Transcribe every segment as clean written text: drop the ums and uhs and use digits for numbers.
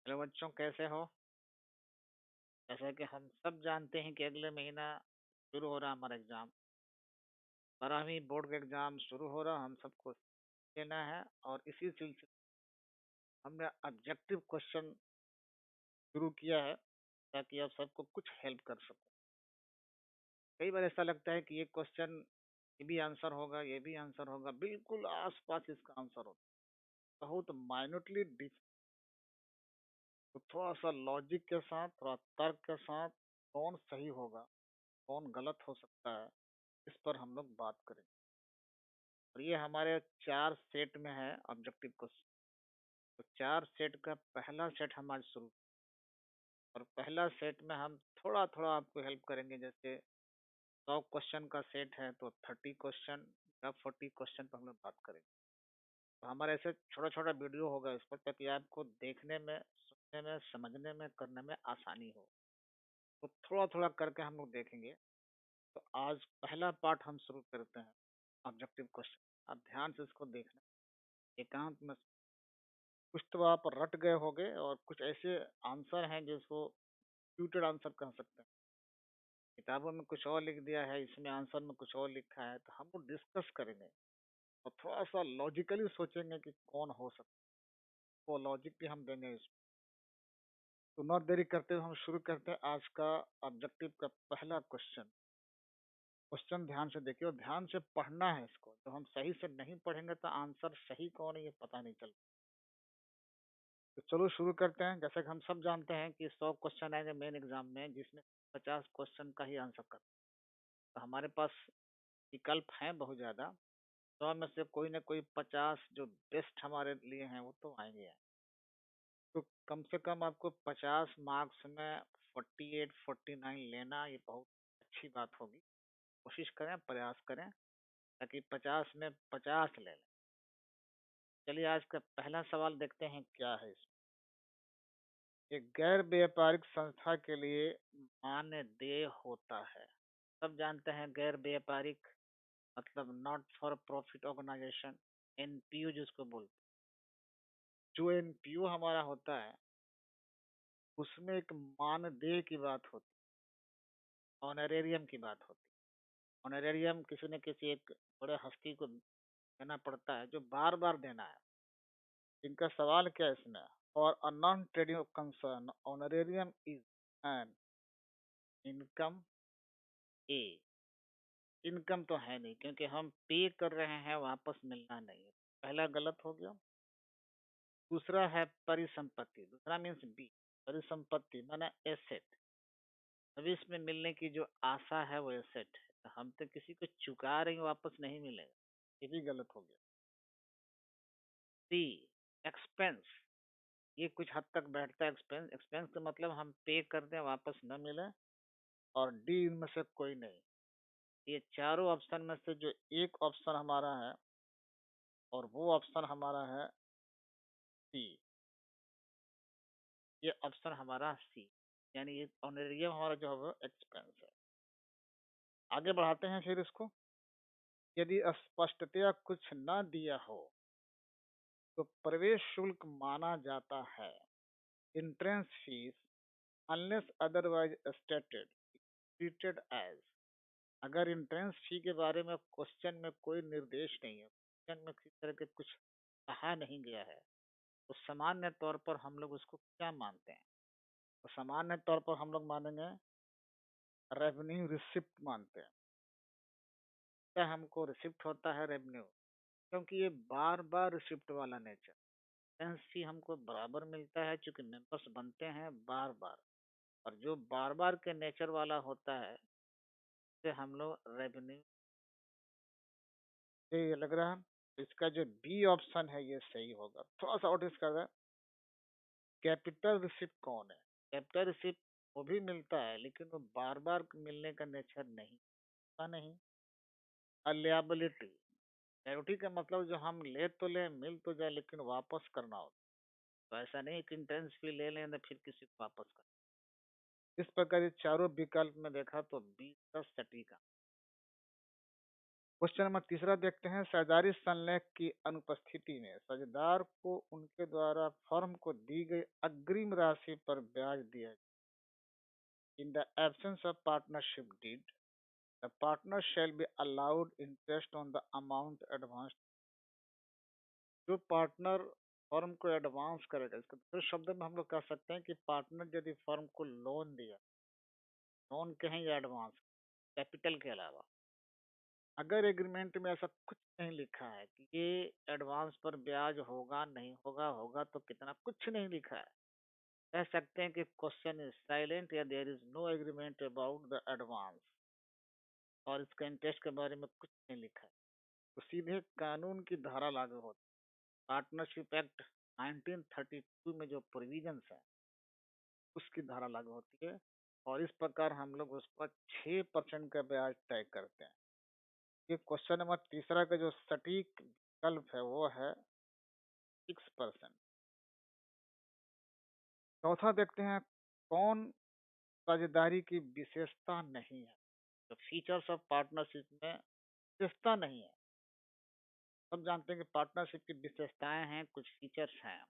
Hello बच्चों, कैसे हो? जैसा कि हम सब जानते हैं कि अगले महीना शुरू हो रहा हमारा एग्जाम। 12वीं बोर्ड का एग्जाम शुरू हो रहा, हम सबको देना है। और इसी सिलसिले हमने ऑब्जेक्टिव क्वेश्चन शुरू किया है ताकि आप सबको कुछ हेल्प कर सको। कई बार ऐसा लगता है कि ये क्वेश्चन ये भी आंसर होगा, ये भी आंसर होगा, बिल्कुल आसपास इसका आंसर होता है, बहुत माइन्यूटली डिफ। तो थोड़ा सा लॉजिक के साथ, थोड़ा तर्क के साथ कौन सही होगा, कौन गलत हो सकता है, इस पर हम लोग बात करेंगे। और ये हमारे 4 सेट में है ऑब्जेक्टिव क्वेश्चन। तो 4 सेट का पहला सेट हम आज शुरू। और पहला सेट में हम थोड़ा थोड़ा आपको हेल्प करेंगे। जैसे 100 क्वेश्चन का सेट है तो 30 क्वेश्चन या 40 क्वेश्चन पर हम लोग बात करेंगे। तो हमारे ऐसे छोटा छोटा वीडियो होगा इस पर, ताकि आपको देखने में, सुनने में, समझने में, करने में आसानी हो। तो थोड़ा थोड़ा करके हम लोग देखेंगे। तो आज पहला पार्ट हम शुरू करते हैं, ऑब्जेक्टिव क्वेश्चन। आप ध्यान से इसको देखना, एकांत में। कुछ तो आप रट गए होंगे और कुछ ऐसे आंसर हैं जिसको ट्यूटेड आंसर कह सकते हैं। किताबों में कुछ और लिख दिया है, इसमें आंसर में कुछ और लिखा है। तो हम लोग डिस्कस करेंगे और थोड़ा सा लॉजिकली सोचेंगे कि कौन हो सकता है। वो लॉजिक भी हम देंगे इसमें। तो नॉट देरी करते हुए हम शुरू करते हैं आज का ऑब्जेक्टिव का पहला क्वेश्चन। क्वेश्चन ध्यान से देखिए और ध्यान से पढ़ना है इसको। तो हम सही से नहीं पढ़ेंगे तो आंसर सही कौन है ये पता नहीं चलता। तो चलो शुरू करते हैं। जैसे कि हम सब जानते हैं कि 100 क्वेश्चन आएंगे मेन एग्जाम में, जिसमें 50 क्वेश्चन का ही आंसर कर। तो हमारे पास विकल्प हैं बहुत ज़्यादा। 100 में से कोई ना कोई 50 जो बेस्ट हमारे लिए हैं वो तो आएंगे। तो कम से कम आपको 50 मार्क्स में 48 49 लेना, ये बहुत अच्छी बात होगी। कोशिश करें, प्रयास करें ताकि 50 में 50 ले लें। चलिए आज का पहला सवाल देखते हैं क्या है इसमें। एक गैर व्यापारिक संस्था के लिए मानदेय होता है। सब जानते हैं गैर व्यापारिक मतलब not for profit organization, NPO जिसको बोलते हैं। जो एनपीओ हमारा होता है उसमें एक मानदेय की बात होती है, ऑनरेरियम की बात होती है। ऑनरेरियम किसी न किसी एक बड़े हस्ती को देना पड़ता है, जो बार बार देना है। इनका सवाल क्या है इसमें? और a non trading concern honorarium is an income A. Income तो है नहीं, क्योंकि हम पे कर रहे हैं, वापस मिलना नहीं है। पहला गलत हो गया। दूसरा है परिसंपत्ति। दूसरा मीन्स बी, परिसंपत्ति माना एसेट। अभी इसमें मिलने की जो आशा है वो एसेट है। तो हम तो किसी को चुका रहे हैं, वापस नहीं मिलेगा। ये भी गलत हो गया। सी, एक्सपेंस। ये कुछ हद तक बैठता है। एक्सपेंस, एक्सपेंस का मतलब हम पे कर दें, वापस न मिले। और डी इनमें से कोई नहीं। ये चारों ऑप्शन में से जो एक ऑप्शन हमारा है, और वो ऑप्शन हमारा है सी। ये ऑप्शन हमारा सी, यानी ये ऑनरेरियम हमारा जो है एक्सपेंस है। आगे बढ़ाते हैं फिर इसको। यदि स्पष्टतया कुछ न दिया हो तो प्रवेश शुल्क माना जाता है। Entrance fees unless otherwise stated treated as. अगर एंट्रेंस फी के बारे में क्वेश्चन में कोई निर्देश नहीं है, क्वेश्चन में किसी तरह के कुछ कहा नहीं गया है, तो सामान्य तौर पर हम लोग उसको क्या मानते हैं? तो सामान्य तौर पर हम लोग मानेंगे रेवेन्यू रिसिप्ट मानते हैं। क्या हमको रिसिप्ट होता है रेवेन्यू, क्योंकि ये बार बार रिसिप्ट वाला नेचर। एंट्रेंस फी हमको बराबर मिलता है क्योंकि मेंबर्स बनते हैं बार बार। और जो बार बार के नेचर वाला होता है उसे हम लोग रेवेन्यू। ये लग रहा है इसका जो बी ऑप्शन है ये सही होगा। थोड़ा सा नोटिस कर रहे हैं, कैपिटल रिसिप्ट कौन है? कैपिटल रिसिप्ट वो भी मिलता है, लेकिन वो बार बार मिलने का नेचर नहीं होता। नहीं। अलियाबिलिटी, एनुटी का मतलब जो हम ले तो ले, मिल तो जाए, लेकिन वापस करना हो। तो ऐसा नहीं कि इंटेंस फी ले लें तो फिर किसी को वापस कर। इस प्रकार ये चारों विकल्प में देखा तो 20 का सटीक क्वेश्चन नंबर तीसरा देखते हैं, साझेदारी संलेख की अनुपस्थिति में साझेदार को उनके द्वारा फर्म को दी गई अग्रिम राशि पर ब्याज दिया जाए। In the absence of partnership deed, the partner shall be allowed interest on the amount advance. जो पार्टनर फर्म को एडवांस करेगा, इसको दूसरे शब्द में हम लोग कह सकते हैं कि पार्टनर यदि फर्म को लोन दिया, लोन कहें या एडवांस, कैपिटल के अलावा, अगर एग्रीमेंट में ऐसा कुछ नहीं लिखा है कि ये एडवांस पर ब्याज होगा नहीं होगा, होगा तो कितना, कुछ नहीं लिखा है, कह सकते हैं कि क्वेश्चन इज साइलेंट या there is no agreement about the advance, और इसका इंटरेस्ट के बारे में कुछ नहीं लिखा है, तो सीधे कानून की धारा लागू होती है। पार्टनरशिप एक्ट 1932 में जो प्रोविजंस है उसकी धारा लागू होती है, और इस प्रकार हम लोग उस पर 6% का ब्याज तय करते हैं। ये क्वेश्चन नंबर तीसरा का जो सटीक विकल्प है वो है 6%। चौथा देखते हैं, कौन साझेदारी की विशेषता नहीं है। तो फीचर्स ऑफ पार्टनरशिप में विशेषता नहीं है। सब जानते हैं कि पार्टनरशिप की विशेषताएं हैं, कुछ फीचर्स हैं,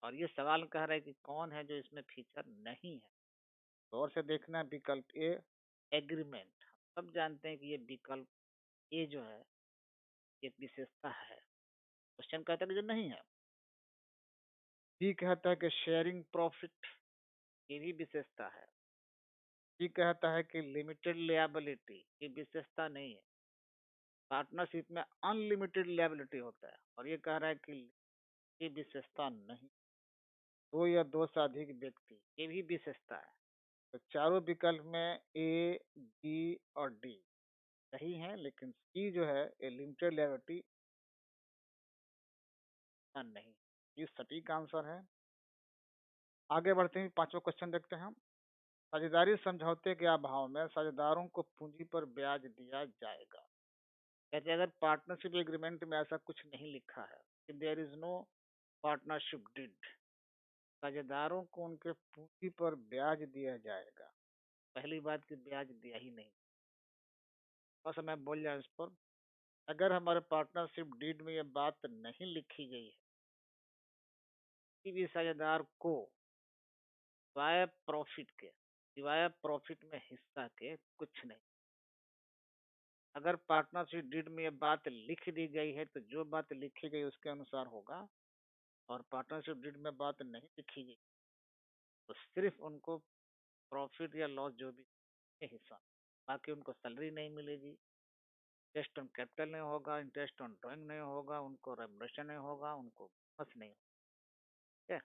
और ये सवाल कह रहा है कि कौन है जो इसमें फीचर नहीं है। गौर से देखना, विकल्प ए एग्रीमेंट। सब जानते हैं कि ये विकल्प ए जो है एक विशेषता है। क्वेश्चन कहता है कि जो नहीं है। बी कहता है कि शेयरिंग प्रॉफिट, ये भी विशेषता है। सी कहता है कि लिमिटेड लिएबिलिटी, ये विशेषता नहीं है। पार्टनरशिप में अनलिमिटेड लिएबिलिटी होता है, और ये कह रहा है कि ये विशेषता नहीं। दो या दो से अधिक व्यक्ति, ये भी विशेषता है। तो चारों विकल्प में ए, बी और डी सही है, लेकिन सी जो है ये लिमिटेड लिएबिलिटी नहीं, ये सटीक आंसर है। आगे बढ़ते हैं, पांचवा क्वेश्चन देखते हैं हम। साझेदारी समझौते के अभाव में साझेदारों को पूंजी पर ब्याज दिया जाएगा। कहते हैं अगर पार्टनरशिप एग्रीमेंट में ऐसा कुछ नहीं लिखा है कि there is no partnership deed, साझेदारों को उनके पूंजी पर ब्याज दिया जाएगा। पहली बात कि ब्याज दिया ही नहीं, बस मैं बोल जाऊँ इस पर, अगर हमारे पार्टनरशिप डीड में ये बात नहीं लिखी गई है कि भी साझेदार को सिवाय प्रॉफिट के, सिवाय प्रॉफिट में हिस्सा के कुछ नहीं। अगर पार्टनरशिप डीड में ये बात लिख दी गई है तो जो बात लिखी गई उसके अनुसार होगा, और पार्टनरशिप डीड में बात नहीं लिखी गई तो सिर्फ उनको प्रॉफिट या लॉस जो भी है हिस्सा, बाकी उनको सैलरी नहीं मिलेगी, इंटरेस्ट ऑन कैपिटल नहीं होगा, इंटरेस्ट ऑन ड्राइंग नहीं होगा, उनको रेमुनरेशन नहीं होगा, उनको बोनस नहीं होगा। ठीक है,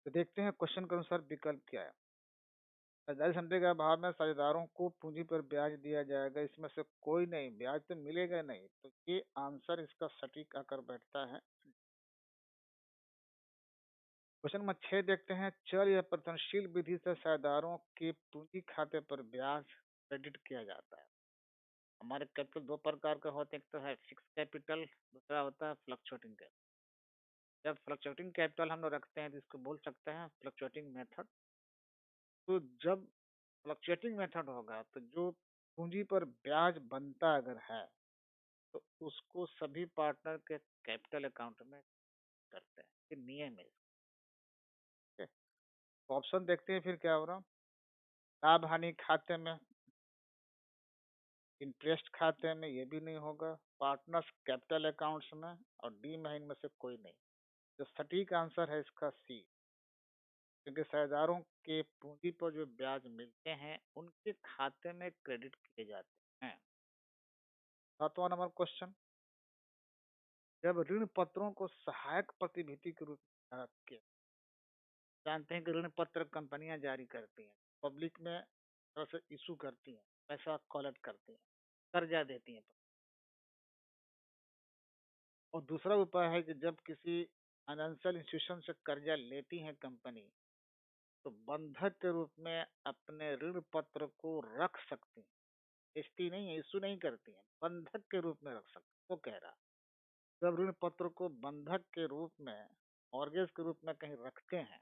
तो देखते हैं क्वेश्चन के अनुसार विकल्प क्या है। साझेदारी समझौते के अभाव में साझेदारों को पूंजी पर ब्याज दिया जाएगा, इसमें से कोई नहीं, ब्याज तो मिलेगा नहीं, तो ये आंसर इसका सटीक आकर बैठता है। क्वेश्चन नंबर 6 देखते हैं, चल या परिवर्तनशील विधि से साझेदारों के पूंजी खाते पर ब्याज क्रेडिट किया जाता है। हमारे कैपिटल दो प्रकार का होते हैं, एक तो है फिक्स कैपिटल, दूसरा होता है फ्लक्चुएटिंग कैपिटल। जब फ्लक्चुएटिंग कैपिटल हम लोग रखते हैं तो इसको बोल सकते हैं फ्लक्चुएटिंग मेथड। तो जब फ्लक्चुएटिंग मेथड होगा तो जो पूंजी पर ब्याज बनता अगर है तो उसको सभी पार्टनर के कैपिटल अकाउंट में करते हैं, ये नियम है इसका। तो ऑप्शन देखते हैं फिर क्या हो रहा। लाभ हानि खाते में, इंटरेस्ट खाते में, ये भी नहीं होगा, पार्टनर्स कैपिटल अकाउंट्स में, और डी में इनमें से कोई नहीं। जो सटीक आंसर है इसका सी, क्योंकि साझेदारों के पूंजी पर जो ब्याज मिलते हैं उनके खाते में क्रेडिट किए जाते हैं। सातवां नंबर क्वेश्चन, जब ऋण पत्रों को सहायक प्रतिभूति के रूप में रख के, जानते हैं कि ऋण पत्र कंपनियां जारी करती हैं, पब्लिक में तरह से इशू करती हैं, पैसा कलेक्ट करती हैं, कर्जा देती हैं। और दूसरा उपाय है कि जब किसी फाइनेंशियल इंस्टीट्यूशन से कर्जा लेती है कंपनी, तो बंधक के रूप में अपने ऋण पत्र को रख सकती हैं, बेचती नहीं है, इशू नहीं करती है, बंधक के रूप में रख सकती है। वो कह रहा, जब ऋण पत्र को बंधक के रूप में, मॉर्गेज के रूप में कहीं रखते हैं,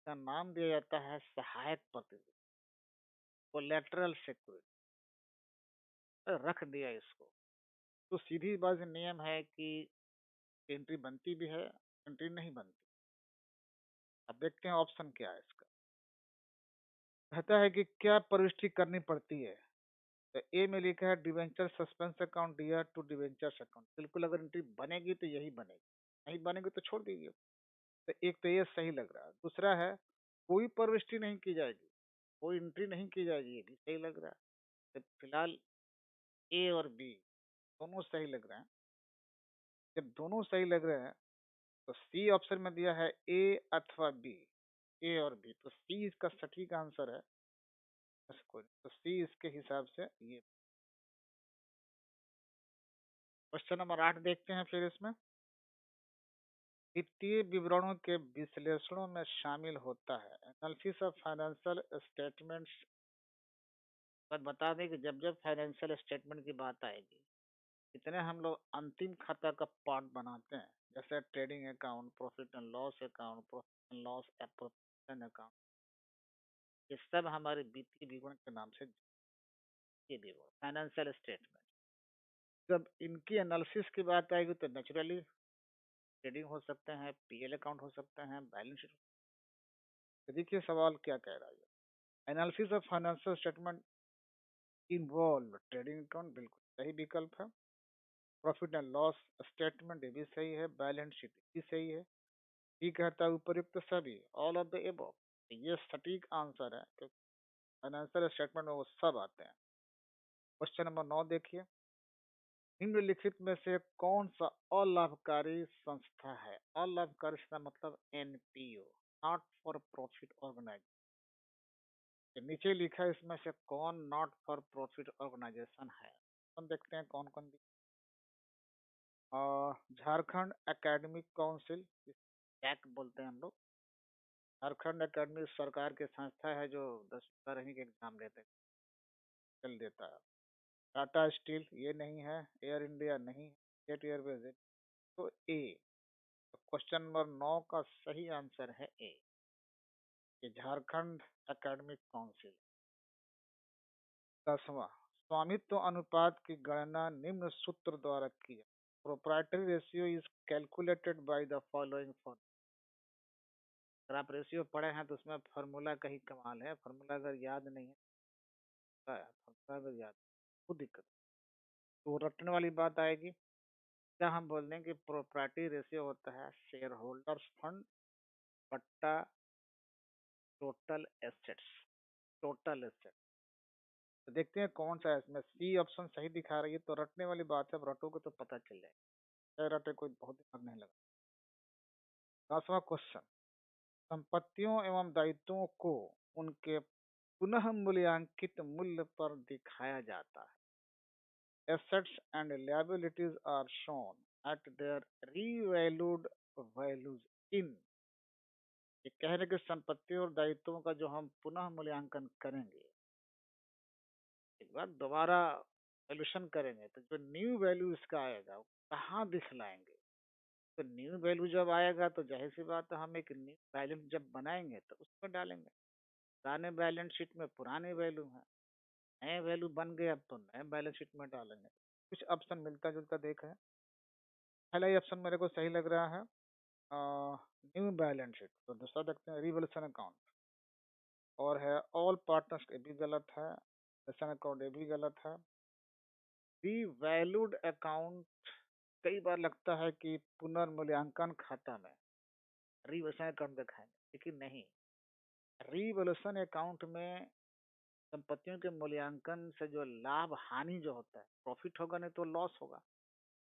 का नाम दिया जाता है सहायक प्रतिभूति, कोलेटरल सिक्योरिटी। रख दिया इसको। तो सीधी बात नियम है कि एंट्री बनती भी है, एंट्री नहीं बनती। अब देखते हैं ऑप्शन क्या है इसका। कहता है कि क्या प्रविष्टि करनी पड़ती है। तो ए में लिखा है debenture suspense account dear to debentures account. बिल्कुल अगर एंट्री बनेगी तो यही बनेगी, नहीं बनेगी तो छोड़ दीजिए। तो एक तो ये सही लग रहा है। दूसरा है कोई प्रविष्टि नहीं की जाएगी, कोई एंट्री नहीं की जाएगी, ये भी सही लग रहा है। तो फिलहाल ए और बी दोनों सही लग रहे हैं। जब दोनों सही लग रहे हैं तो सी ऑप्शन में दिया है ए अथवा बी, ए और बी। तो सी इसका सटीक आंसर है। बस कोई नहीं। तो सी इसके हिसाब से ये। क्वेश्चन नंबर 8 देखते हैं फिर इसमें। वित्तीय विवरणों के विश्लेषणों में शामिल होता है एनालिसिस ऑफ फाइनेंशियल स्टेटमेंट्स। बस बता दें कि जब जब फाइनेंशियल स्टेटमेंट की बात आएगी, इतने हम लोग अंतिम खाता का पार्ट बनाते हैं, जैसे trading account, profit and loss account, profit and loss appropriation account, ये सब हमारे वित्तीय विवरण के नाम से ये विवरण फाइनेंशियल स्टेटमेंट। जब इनकी एनालिसिस की बात आएगी तो नेचुरली ट्रेडिंग हो सकते हैं, पीएल अकाउंट हो सकते हैं, बैलेंस शीट। तो देखिए सवाल क्या कह रहा है। Analysis of financial statement involve trading account, बिल्कुल सही विकल्प है। प्रॉफिट एंड लॉस स्टेटमेंट, ये भी सही है। बैलेंस शीट भी सही है। ठीक कहता है उपयुक्त सभी, ऑल ऑफ द एबव। ये सटीक आंसर है क्योंकि फाइनेंशियल स्टेटमेंट में वो सब आते हैं। क्वेश्चन नंबर 9 देखिए। निम्नलिखित में से कौन सा अलाभकारी संस्था है। अलाभकारी संस्था मतलब NPO, not for profit organization. नीचे लिखा है इसमें से कौन नॉट फॉर प्रॉफिट ऑर्गेनाइजेशन है। हम देखते हैं कौन कौन। झारखंड एकेडमिक काउंसिल, जैक बोलते हैं हम लोग। झारखंड एकेडमिक सरकार की संस्था है जो 10वीं के एग्जाम लेते हैं, चल देता है। टाटा स्टील ये नहीं है। एयर इंडिया नहीं है। जेट एयरवेज है। तो ए, तो क्वेश्चन नंबर 9 का सही आंसर है ए, ये झारखंड एकेडमिक काउंसिल। 10वां, स्वामित्व अनुपात की गणना निम्न सूत्र द्वारा की जाए। Proprietary ratio is calculated by the following form. अगर आप रेशियो पढ़े हैं तो उसमें फार्मूला का ही कमाल है। फार्मूला अगर याद नहीं है, फार्मूला अगर याद वो दिक्कत, तो रटने वाली बात आएगी। क्या हम बोल दें कि प्रोप्राइटरी रेशियो होता है शेयर होल्डर्स फंड बट्टा टोटल एसेट्स, टोटल एसेट। तो देखते हैं कौन सा है इसमें। सी ऑप्शन सही दिखा रही है। तो रटने वाली बात है, अब रटोगे तो पता चल जाएगा। चाहे रटे कोई बहुत दिमाग नहीं लगा। 10वां क्वेश्चन, संपत्तियों एवं दायित्वों को उनके पुनः मूल्यांकित मूल्य पर दिखाया जाता है। Assets and liabilities are shown at their revalued values in। ये कह रहे कि संपत्ति और दायित्वों का जो हम पुनः मूल्यांकन करेंगे, एक बार दोबारा वैल्यूशन करेंगे, तो जो न्यू वैल्यू इसका आएगा वो कहाँ दिखलाएंगे। तो न्यू वैल्यू जब आएगा तो जाहिर सी बात है हम एक न्यू बैलेंस जब बनाएंगे तो उसमें डालेंगे। पुराने बैलेंस शीट में पुराने वैल्यू है, नए वैल्यू बन गए अब तो नए बैलेंस शीट में डालेंगे। कुछ ऑप्शन मिलता जुलता देख है। पहला ही ऑप्शन मेरे को सही लग रहा है, न्यू बैलेंस शीट। तो दूसरा देखते हैं रिवोल्यूशन अकाउंट, और है ऑल पार्टनर्स, ये भी गलत है। रिवोल्यूशन अकाउंट ये भी गलत है। रीवैल्यूड अकाउंट कई बार लगता है कि पुनर्मूल्यांकन खाता में रिवोल्यूशन अकाउंट दिखाएंगे, लेकिन नहीं। रिवोल्यूशन अकाउंट में संपत्तियों के मूल्यांकन से जो लाभ हानि जो होता है, प्रॉफिट होगा नहीं तो लॉस होगा,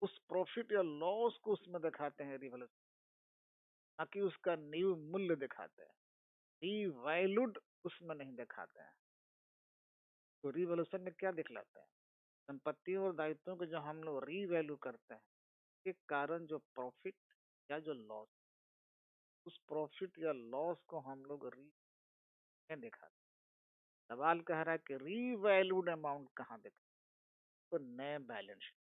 उस प्रॉफिट या लॉस को उसमें दिखाते हैं रिवोल्यूशन, ताकि उसका न्यू मूल्य दिखाते हैं। रीवैल्यूड उसमें नहीं दिखाते हैं। तो रिवोल्यूशन में क्या दिखलाते हैं, संपत्ति और दायित्वों को जो हम लोग रीवैल्यू करते हैं के कारण जो प्रॉफिट या जो लॉस, उस प्रॉफिट या लॉस को हम लोग री में दिखाते हैं। सवाल कह रहा है कि रीवैल्यूड अमाउंट कहाँ दिखा, तो नए बैलेंस शीट।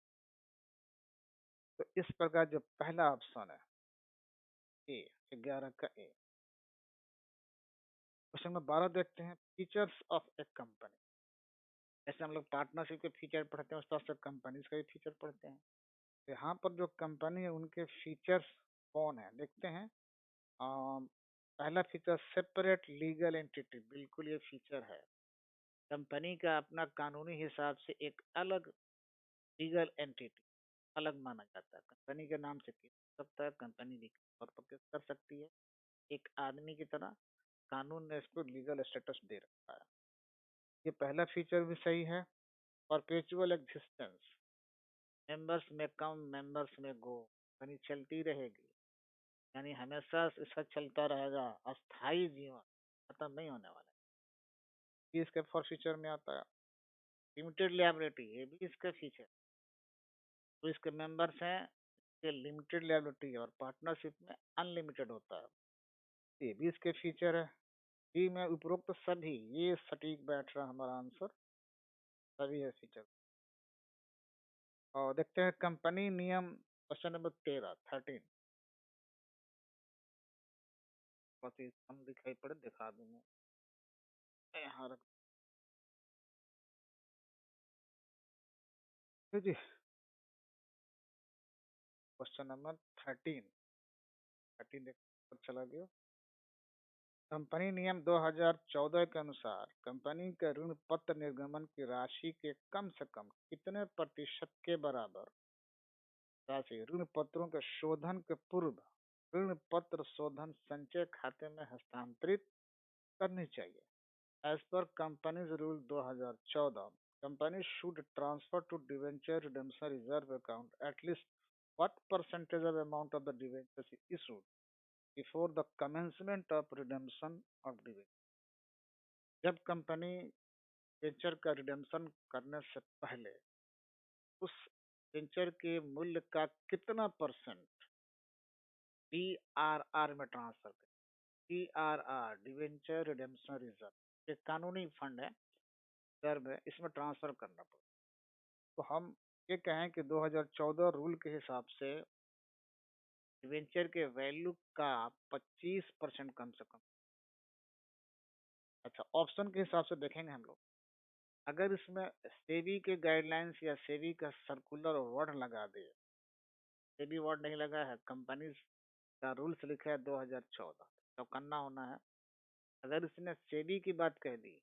तो इस प्रकार जो पहला ऑप्शन है ए, 11 का ए। क्वेश्चन नंबर 12 देखते हैं। Features of A company. जैसे हम लोग पार्टनरशिप के फीचर पढ़ते हैं उस तरह से कंपनीज का भी फीचर पढ़ते हैं। तो यहाँ पर जो कंपनी है उनके फीचर्स कौन है देखते हैं। पहला फीचर सेपरेट लीगल एंटिटी, बिल्कुल ये फीचर है। कंपनी का अपना कानूनी हिसाब से एक अलग लीगल एंटिटी अलग माना जाता है। कंपनी के नाम से केस हो सकता है, कंपनी भी तौर पर केस कर सकती है। एक आदमी की तरह कानून ने इसको लीगल स्टेटस दे रखा है। ये पहला फीचर भी सही है। परपेचुअल एग्जिस्टेंस, मेंबर्स में कम मेंबर्स में गो, यानी चलती रहेगी, यानी हमेशा इसका चलता रहेगा, अस्थाई जीवन, खत्म नहीं होने वाला। ये इसके फॉर फीचर में आता है। लिमिटेड लिएबिलिटी, ये भी इसका फीचर। तो इसके मेंबर्स हैं, ये लिमिटेड लिएबिलिटी है और पार्टनरशिप में अनलिमिटेड होता है। ये भी इसके फीचर है। जी में उपरोक्त सभी, ये सटीक बैठ रहा हमारा आंसर, सभी है फीचर। और देखते हैं कंपनी नियम, क्वेश्चन नंबर 13 बहुत ही कम दिखाई पड़े, दिखा दूंगा यहाँ रख जी। क्वेश्चन नंबर 13 देख चला गया। कंपनी नियम 2014 के अनुसार कंपनी के ऋण पत्र निर्गमन की राशि के कम से कम कितने प्रतिशत के बराबर राशि ऋण पत्रों के शोधन के पूर्व ऋण पत्र शोधन संचय खाते में हस्तांतरित करनी चाहिए। As per companies rule 2014, company should transfer to debenture redemption reserve account at least what percentage of amount of the debentures issued before the commencement of redemption of debenture। जब कंपनी वेंचर का redemption करने से पहले उस venture के मूल्य का कितना परसेंट DRR में ट्रांसफर करें। DRR, डिवेंचर रिडेम्पशन रिजर्व, एक कानूनी फंड है, रिजर्व है, इसमें ट्रांसफर करना पड़ेगा। तो हम ये कहें कि 2014 रूल के हिसाब से डिवेंचर के वैल्यू का 25% कम से कम। अच्छा, ऑप्शन के हिसाब से देखेंगे हम लोग। अगर इसमें सेबी के गाइडलाइंस या सेबी का सर्कुलर वर्ड लगा दे, सेबी वर्ड नहीं लगा है, कंपनी का रूल्स लिखा है 2014, तो करना होना है। अगर इसने सेबी की बात कह दी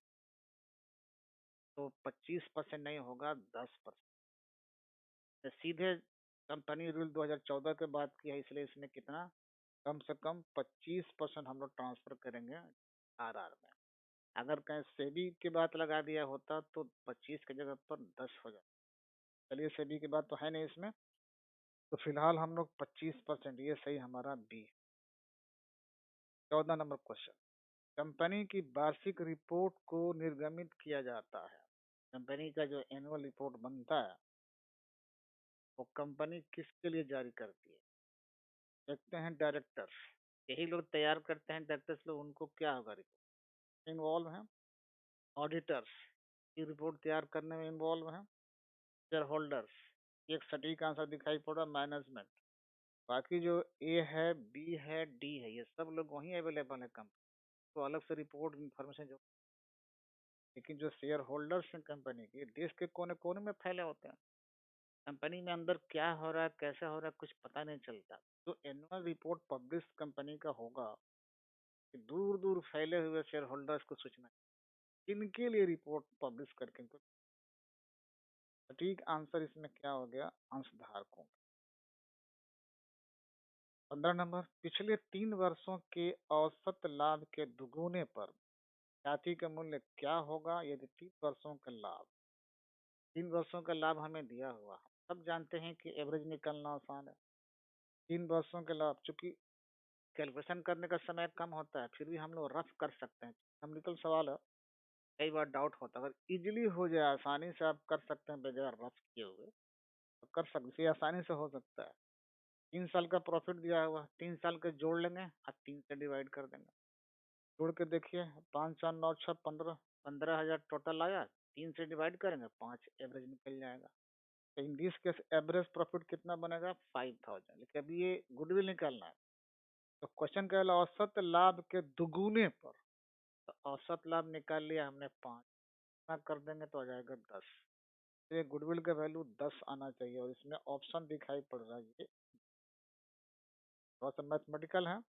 तो 25% नहीं होगा, 10%। सीधे कंपनी रूल 2014 के बात की है, इसलिए इसने कितना, कम से कम 25% हम लोग ट्रांसफर करेंगे RR में। अगर कहीं सेबी की बात लगा दिया होता तो 25 की जगह पर 10 हो जाता। चलिए, सेबी की बात तो है नहीं इसमें, तो फिलहाल हम लोग 25%, ये सही हमारा बी। 14 नंबर क्वेश्चन, कंपनी की वार्षिक रिपोर्ट को निर्गमित किया जाता है। कंपनी का जो एनुअल रिपोर्ट बनता है वो कंपनी किसके लिए जारी करती है। देखते हैं डायरेक्टर्स, यही लोग तैयार करते हैं डायरेक्टर्स लोग, उनको क्या होगा, रिपोर्ट इन्वॉल्व है। ऑडिटर्स की रिपोर्ट तैयार करने में इन्वॉल्व है। शेयर होल्डर्स, एक सटीक आंसर दिखाई पड़ रहा, मैनेजमेंट। बाकी जो ए है, बी है, डी है, ये सब लोग वहीं अवेलेबल है कंपनी, तो अलग से रिपोर्ट इन्फॉर्मेशन जो, लेकिन जो शेयर होल्डर्स हैं कंपनी के, देश के कोने कोने में फैले होते हैं। कंपनी में अंदर क्या हो रहा है, कैसे हो रहा है, कुछ पता नहीं चलता। तो एनुअल रिपोर्ट पब्लिश कंपनी का होगा कि दूर दूर फैले हुए शेयर होल्डर्स को सूचना, इनके लिए रिपोर्ट पब्लिश करके इनको। सटीक आंसर इसमें क्या हो गया, अंशधारकों। 15 नंबर, पिछले 3 वर्षों के औसत लाभ के दुगुने पर जाति का मूल्य क्या होगा यदि 3 वर्षों का लाभ, 3 वर्षों का लाभ हमें दिया हुआ, हम सब जानते हैं कि एवरेज निकलना आसान है। 3 वर्षों के लाभ, चूंकि कैलकुलेशन करने का समय कम होता है, फिर भी हम लोग रफ कर सकते हैं। न्यूमेरिकल सवाल है, कई बार डाउट होता है, अगर इजीली हो जाए, आसानी से आप कर सकते हैं बगैर रफ किए हुए, तो कर सकते, ये आसानी से हो सकता है। 3 साल का प्रॉफिट दिया हुआ, 3 साल के जोड़ लेंगे और 3 से डिवाइड कर देंगे। जोड़ के देखिए, 5 4 9 6 15, 15,000 टोटल आया, 3 से डिवाइड करेंगे, 5 एवरेज निकल जाएगा। तो in this case average profit कितना बनेगा, 5,000। लेकिन अभी ये गुडविल निकालना है, तो क्वेश्चन कह रहा औसत लाभ के दुगुने पर, तो औसत लाभ निकाल लिया हमने 5, ना कर देंगे तो आ जाएगा 10। तो ये गुडविल का वैल्यू 10 आना चाहिए और इसमें ऑप्शन दिखाई पड़ रहा है ये थोड़ा सा मैथमेटिकल है।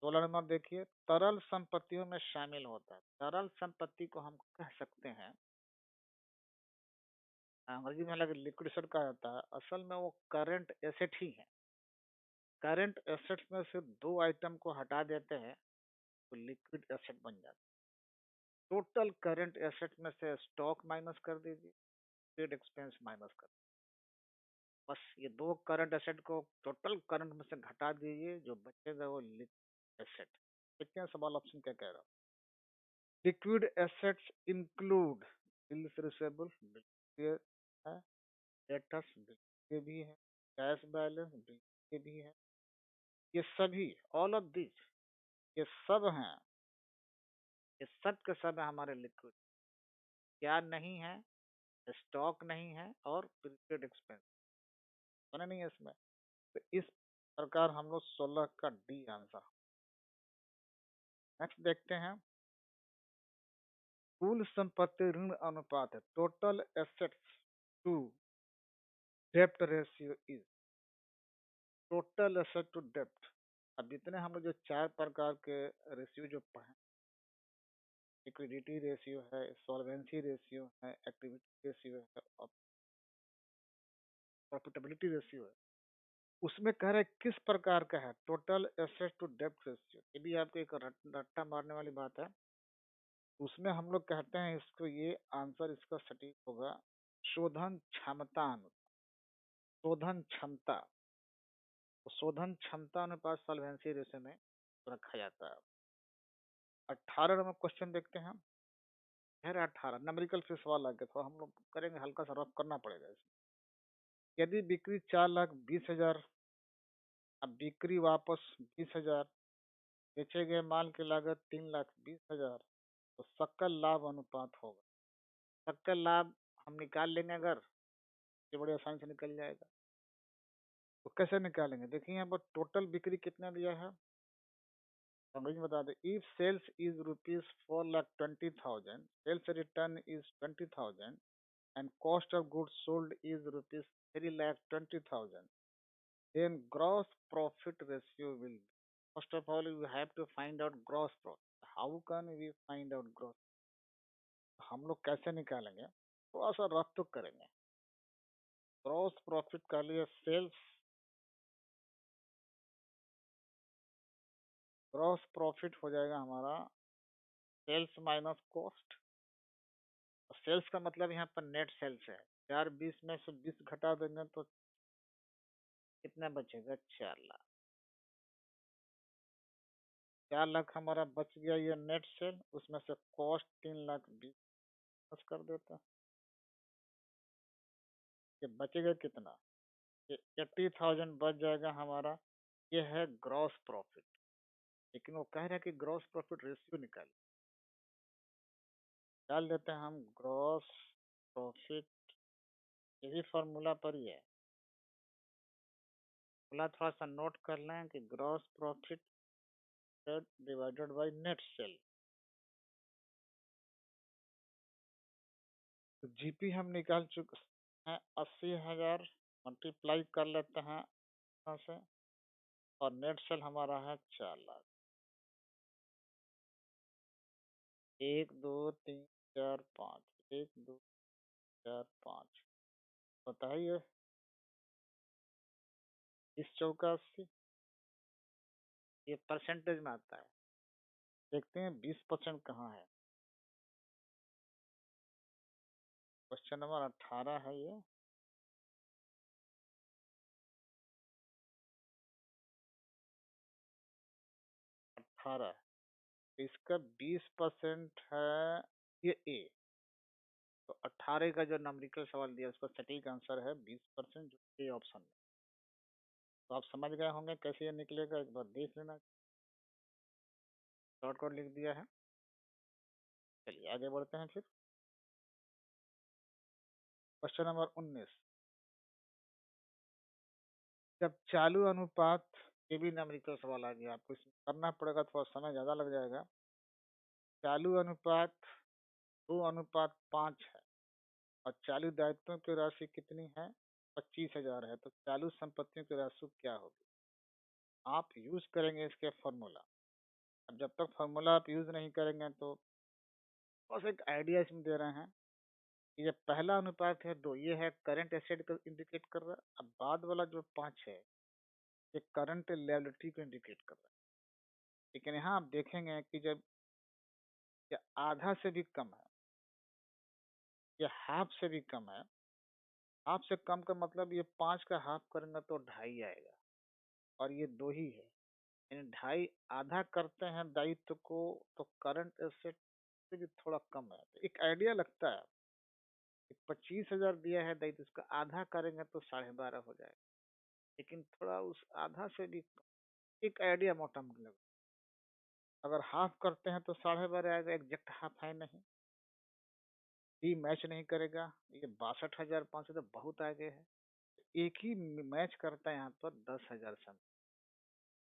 16 नंबर देखिए, तरल संपत्तियों में शामिल होता है। तरल संपत्ति को हम कह सकते हैं, अंग्रेजी में अलग लिक्विड एसेट कहा जाता है, असल में वो करंट एसेट ही है। करंट एसेट्स में से दो आइटम को हटा देते हैं तो लिक्विड एसेट बन जाता है। टोटल करंट एसेट में से स्टॉक माइनस कर दीजिए, ट्रेड एक्सपेंस माइनस कर दीजिए। बस ये दो करंट एसेट को टोटल करंट में से घटा दीजिए, जो बचेगा वो लिक्विड एसेट। देखते हैं सवाल ऑप्शन क्या कह रहा है। Liquid assets include bills receivable, bill है, डेटर्स बिल के भी है, कैश बैलेंस बिल के भी है। ये सभी, ऑल ऑफ दिस, ये सब हैं, ये सब के सब है हमारे लिक्विड। क्या नहीं है? स्टॉक नहीं है और प्रीपेड एक्सपेंस बना नहीं है इसमें। तो इस प्रकार हम लोग 16 का डी आंसर। नेक्स्ट देखते हैं, कुल संपत्ति ऋण अनुपात है, टोटल एसेट्स टू डेप्ट ratio is, total asset to डेप्ट। अब इतने हम लोग जो चार प्रकार के रेशियो जो पढ़े, लिक्विडिटी रेशियो है, सॉल्वेंसी रेशियो है, एक्टिविटी रेशियो है और प्रॉफिटेबिलिटी रेशियो है, उसमें कह रहे हैं किस प्रकार का है टोटल एसेट टू डेप्ट रेशियो। ये भी आपको एक रट्टा मारने वाली बात है। उसमें हम लोग कहते हैं इसको, ये आंसर इसका सटीक होगा शोधन क्षमता अनुपात। शोधन क्षमता, तो शोधन क्षमता अनुपात सॉल्वेंसी रेशियो में रखा जाता है। 18 नंबर क्वेश्चन देखते हैं। कह रहा 18 नंबरिकल फिर सवाल आ गया, थोड़ा हम लोग करेंगे, हल्का सा रफ करना पड़ेगा इसमें। यदि बिक्री 4,20,000, अब बिक्री वापस 20,000, बेचे गए माल की लागत 3,20,000, तो सकल लाभ अनुपात होगा। सकल लाभ हम निकाल लेंगे अगर, ये बड़ी आसानी से निकल जाएगा। तो कैसे निकालेंगे, देखिए यहाँ पर टोटल बिक्री कितना दिया है, तो अंग्रेजी में बता दें। If sales is ₹4,20,000, sales return is 20,000 and cost of goods sold is ₹3,20,000, then gross profit ratio will be, first of all we have to find out gross profit. How can we find out gross? हम लोग कैसे निकालेंगे, थोड़ा सा rough तो करेंगे। Gross profit का लिए सेल्स, ग्रॉस प्रॉफिट हो जाएगा हमारा सेल्स माइनस कॉस्ट। सेल्स का मतलब यहाँ पर नेट सेल्स है। 4,20 में से 20 घटा देंगे तो कितना बचेगा, 4,00,000। 4,00,000 हमारा बच गया, ये नेट सेल, उसमें से कॉस्ट 3,20,000 कर देता है। ये बचेगा कितना, ये 80,000 बच जाएगा हमारा। ये है ग्रॉस प्रॉफिट। लेकिन वो कह रहा है कि ग्रॉस प्रॉफिट रेशियो निकाल, डाल देते हैं हम ग्रॉस प्रॉफिट। ये भी फॉर्मूला पर ही है, फॉर्मूला थोड़ा सा नोट कर लें कि gross profit divided by net cell. तो जीपी हम निकाल चुके हैं 80,000, मल्टीप्लाई कर लेते हैं यहाँ से, और नेट सेल हमारा है 4,00,000। 1 2 3 4 5, 1 2 4 5, बताइए, इस चौका 80, ये परसेंटेज में आता है। देखते हैं 20% कहाँ है। क्वेश्चन नंबर 18 है ये। 18, इसका 20% है ये ए। तो 18 का जो नंबरिकल सवाल दिया उसका सटीक आंसर है 20%, जो ए ऑप्शन में। तो आप समझ गए होंगे कैसे ये निकलेगा, एक बार देख लेना। शॉर्ट कोड लिख दिया है। चलिए आगे बढ़ते हैं फिर। क्वेश्चन नंबर 19, जब चालू अनुपात, ये भी न्यूमेरिकल सवाल आ गया, आपको इसमें करना पड़ेगा, थोड़ा समय ज़्यादा लग जाएगा। चालू अनुपात 2:5 है, और चालू दायित्वों की राशि कितनी है? 25,000 है, तो चालू संपत्तियों की राशि क्या होगी? आप यूज करेंगे इसके फॉर्मूला। अब जब तक फॉर्मूला आप यूज नहीं करेंगे तो बस एक आइडिया इसमें दे रहे हैं। ये पहला अनुपात है 2, ये है करंट एसेट को इंडिकेट कर रहा है। अब बाद वाला जो 5 है, ये करंट लायबिलिटी को इंडिकेट कर रहा है। लेकिन यहाँ आप देखेंगे कि जब ये आधा से भी कम है, ये हाफ से भी कम है। हाफ से कम का मतलब ये 5 का हाफ करेंगे तो 2.5 आएगा, और ये 2 ही है, यानी 2.5 आधा करते हैं दायित्व को, तो करंट एसेट से भी थोड़ा कम है। तो एक आइडिया लगता है कि 25,000 दिया है दायित्व, उसका आधा करेंगे तो 12.5 हो जाएगा। लेकिन थोड़ा उस आधा से भी एक आइडिया मोटा मोटा, अगर हाफ करते हैं तो 12.5 आएगा, एग्जैक्ट हाफ है नहीं, भी मैच नहीं करेगा। ये 62,500 तो बहुत आगे है। एक ही मैच करता है यहाँ पर 10,000 सन।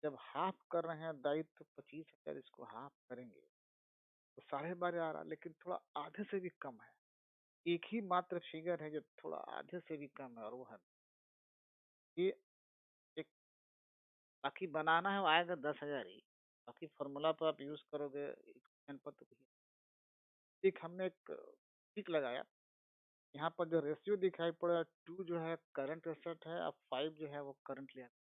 जब हाफ कर रहे हैं दायित्व 25,000, इसको हाफ करेंगे तो 12.5 आ रहा, लेकिन थोड़ा आधे से भी कम है। एक ही मात्र फिगर है जो थोड़ा आधे से भी कम है, और वो है ये एक। बाकी बनाना है वो आएगा 10,000 ही। बाकी फॉर्मूला तो आप यूज करोगे इक्वेशन पर तो एक हमने एक टिक लगाया। यहाँ पर जो रेशियो दिखाई पड़ रहा है, 2 जो है करंट एसेट है, और 5 जो है वो करंट लिएबिलिटी।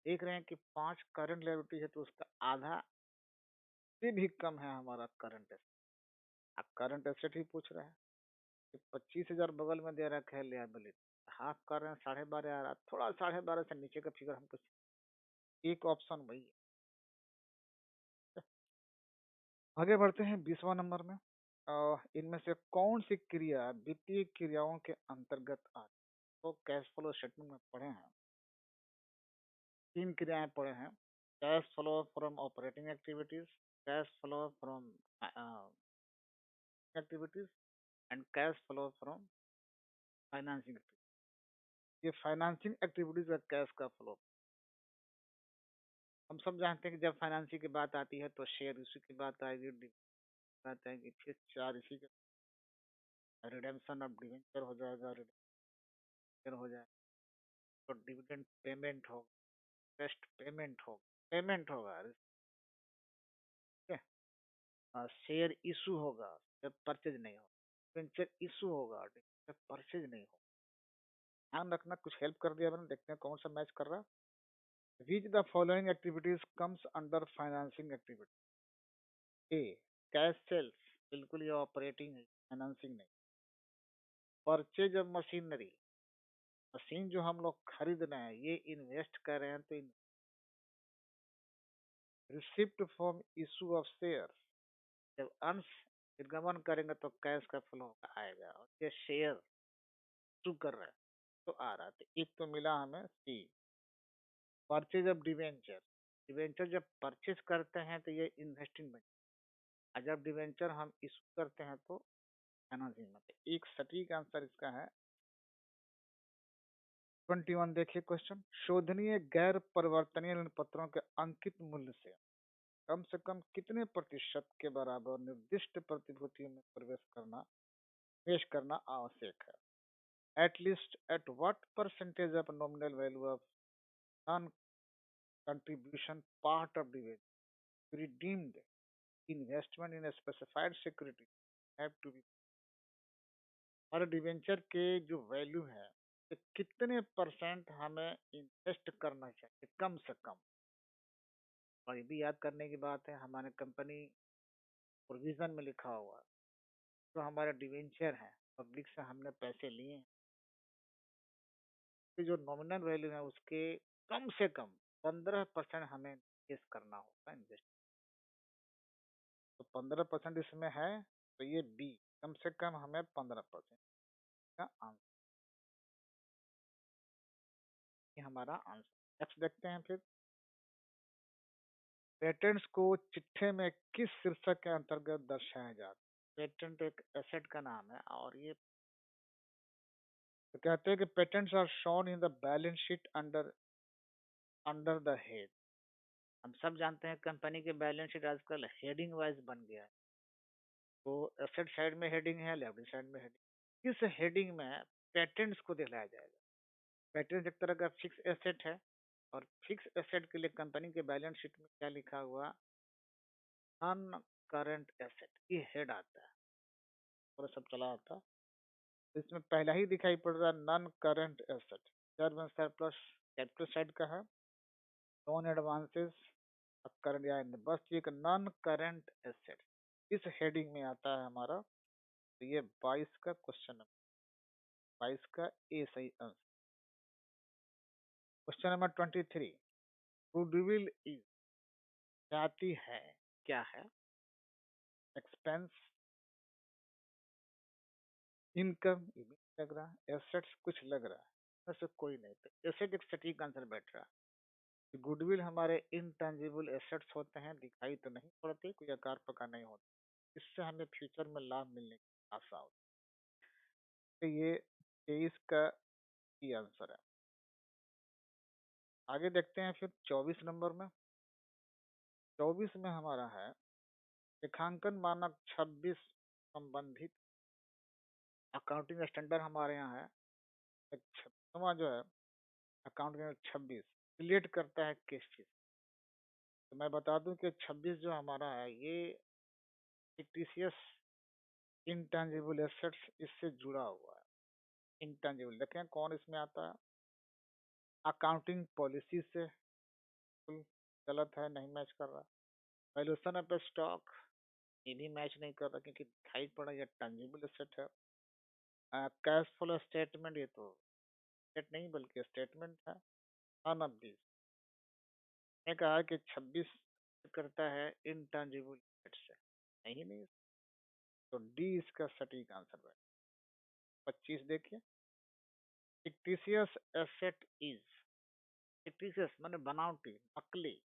देख रहे हैं कि 5 करंट लिएबिलिटी है, तो उसका आधा से भी कम है हमारा करंट एसेट। अब करंट एसेट ही पूछ रहा है कि 25,000 बगल में दे रखा है लिएबिलिटी, हाफ कर रहे हैं 12.5 आ रहा, थोड़ा 12.5 से नीचे का फिगर हमको, एक ऑप्शन वही है। आगे बढ़ते हैं 20वां नंबर में। इनमें से कौन सी क्रिया वित्तीय क्रियाओं के अंतर्गत आती है? तो कैश फ्लो स्टेटमेंट में पढ़े हैं, 3 क्रियाएं पढ़े हैं। Cash flow from operating activities, cash flow from activities, and cash flow from financing activities. ये फाइनेंसिंग एक्टिविटीज का कैश का फ्लो। हम सब जानते हैं कि जब फाइनेंसिंग की बात आती है तो शेयर इशू की बात आएगी, बात आएगी, फिर 4 इसी के रिडेम्पशन ऑफ डिवेंचर हो जाएगा, रिडेम्पशन हो जाएगा, तो डिविडेंड पेमेंट होगा, इंटरेस्ट पेमेंट होगा, ठीक है। शेयर इशू होगा जब परचेज नहीं होगा, डिवेंचर इशू होगा जब परचेज नहीं होगा। ध्यान रखना, कुछ हेल्प कर दिया मैंने, देखते हैं कौन सा मैच कर रहा। Which the following activities comes under financing activity? A cash sales, बिल्कुल ये ऑपरेटिंग है, फाइनेंसिंग नहीं। परचेज ऑफ मशीनरी, मशीन जो हम लोग खरीद रहे हैं ये इन्वेस्ट कर रहे हैं, तो receipt from issue of share, जब अंश निर्गमन करेंगे तो कैश का फ्लो आएगा, और ये शेयर इशू कर रहा है तो आ रहा है। तो एक तो मिला हमें सी। परचेज ऑफ डिवेंचर, डिवेंचर जब परचेज करते हैं तो ये इन्वेस्टिंग में, और जब डिवेंचर हम इशू करते हैं तो फाइनेंसिंग में। तो एक सटीक आंसर इसका है 21। देखिए क्वेश्चन, शोधनीय गैर परिवर्तनीय ऋण पत्रों के अंकित मूल्य से कम कितने प्रतिशत के बराबर निर्दिष्ट प्रतिभूतियों में निवेश करना आवश्यक है? At least at what percentage of nominal value of non contribution part of debenture redeemed investment in specified security have to be. और डिवेंचर के जो वैल्यू है तो कितने परसेंट हमें इन्वेस्ट करना चाहिए कम से कम। और ये भी याद करने की बात है, हमारे कंपनी प्रोविजन में लिखा हुआ है, तो हमारा डिवेंचर है, पब्लिक से हमने पैसे लिए हैं, तो जो नॉमिनल वैल्यू है उसके कम से कम 15% हमें इन्वेस्ट करना होगा, इन्वेस्ट। तो 15% इसमें है, तो ये बी, कम से कम हमें 15% का आंसर, ये हमारा आंसर। नेक्स्ट देखते हैं फिर, पेटेंट्स को चिट्ठे में किस शीर्षक के अंतर्गत दर्शाया जाता है? पेटेंट एक एसेट का नाम है, और ये तो कहते हैं कि patents are shown in the balance sheet under under the head. हम सब जानते हैं कंपनी के बैलेंस शीट आजकल हेडिंग वाइज बन गया है, तो एसेट साइड में हेडिंग है, लायबिलिटी साइड में हेडिंग। इस हेडिंग में पेटेंट्स को दिखाया जाएगा। पेटेंट्स एक तरह का फिक्स एसेट है, और फिक्स एसेट के लिए कंपनी के बैलेंस शीट में क्या लिखा हुआ, नॉन करंट एसेट, ये हेड आता है, पूरा सब चला आता है। तो इसमें पहला ही दिखाई पड़ रहा है non current asset, reserve and surplus capital side का है, लोन एडवांसेस करंट या बस एक नॉन करंट एसेट इस हेडिंग में आता है हमारा। तो ये 22 का क्वेश्चन नंबर, 22 का ए सही answer. Question number 23, goodwill is जाती है, क्या है, एक्सपेंस, इनकम, ये भी लग रहा है, एसेट्स कुछ लग रहा है, ऐसे कोई नहीं। तो एसेट एक सटीक आंसर बैठ रहा है। गुडविल हमारे इनटेंजिबल एसेट्स होते हैं, दिखाई तो नहीं पड़ते, कोई आकार प्रकार नहीं होता, इससे हमें फ्यूचर में लाभ मिलने की आशा होती है। तो ये 23 का ही आंसर है। आगे देखते हैं फिर 24 नंबर में। 24 में हमारा है लेखांकन मानक 26 संबंधित अकाउंटिंग स्टैंडर्ड हमारे यहाँ है। एक 26वां जो है अकाउंटिंग 26 रिलेट करता है किस चीज। तो मैं बता दूं कि 26 जो हमारा है ये फिक्टिशियस इंटेंजिबल एसेट्स इससे जुड़ा हुआ है। इंटेंजिबल देखें कौन इसमें आता है, अकाउंटिंग पॉलिसी से बिल्कुल गलत है, नहीं मैच कर रहा। वैल्यूएशन ऑफ स्टॉक, ये भी मैच नहीं कर रहा क्योंकि दिखाई पड़ा ये टंजिबल एसेट है। कैश फ्लो स्टेटमेंट, ये तो स्टेट नहीं बल्कि स्टेटमेंट है। नन ऑफ दिस ने कहा कि 26 करता है इंटेंजिबल एसेट से, नहीं। तो डी इसका सटीक आंसर है। 25 देखिए, फिक्टिशियस एसेट इज, फिक्टिशियस माने बनावटी, नकली,